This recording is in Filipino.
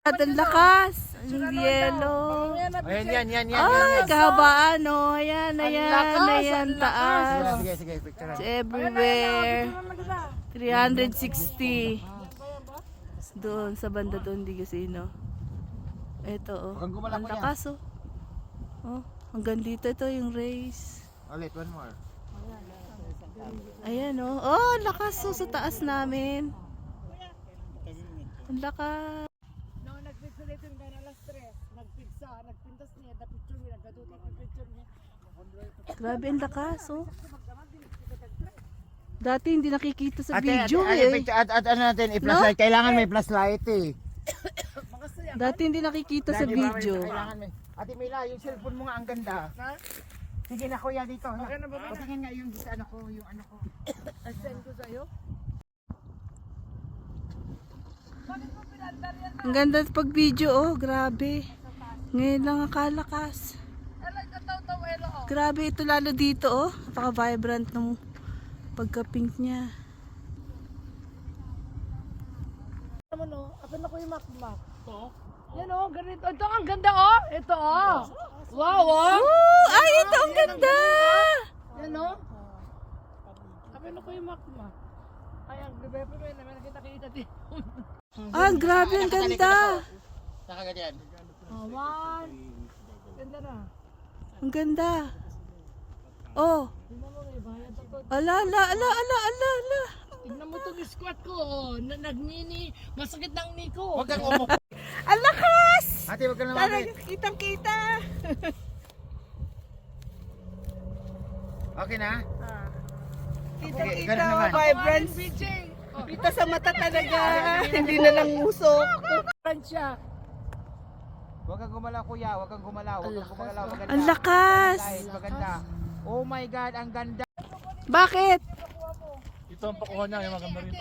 Ang lakas. Ang yelo. Ayan, yan. Ay, kahabaan o. Ayan, Sige, taas. sige, picture. It's everywhere. 360. Doon, sa banda doon, di kasi, no? Ito, oh. Huwag gumalaw Ang ko yan. lakas, oh. Oh, hanggang dito ito yung race. Ulit, one more. Ayan, oh. Oh, lakas, oh, sa taas namin. Ang lakas. No, nagpicture ito yung gana alas 3. Nagpigsa, nagpintas niya, napicture niya, nagkatutok yung picture niya. Grabe, ang lakas, oh. Dati hindi nakikita sa Ate, video, picture, eh. at ano natin, i-plus light. Kailangan may plus light eh. Dati hindi nakikita sa Dati, video. Kailangan may. Ate Mila, yung cellphone mo nga ang ganda. Ha? Sige na kuya dito. Okay na ba? Patingin nga yung ano ko, I-send ko sa'yo. Ang ganda pag video, oh. Grabe. Ngayon lang akalakas. Grabe, ito lalo dito, oh. Napaka-vibrant ng pagka-pink niya. Naman o, apan ako yung makmak. Ito? Yan o, ganito. Ito ang ganda o. Ito o. Wow o. Oh, ay, ito ang ganda. Yan o. Apan ako yung makmak. Ay, ang bebepe mo yun. May nakita-kita din. Ah, grabe, ang ganda. Nakaganyan. Oh, one. Ganda na. Ang ganda. Oh. Tingnan mo, may bayad ako. Ala. Tingnan mo itong squat ko. Oh. Nagnini. Masakit ng knee ko. Huwag kang umupo. Ang lakas. Ate, huwag kang lumapit. Kitang-kita. Okay na? Kitang-kita, ganun naman. vibrance. BJ. Oh, Kita sa mata talaga. Hindi na lang usok. siya. Huwag kang gumalaw kuya, huwag kang gumalaw. Maganda. Ang lakas. Light, maganda. Oh my God, ang ganda. Bakit? Ito ang pakuha niya, yung maganda rito.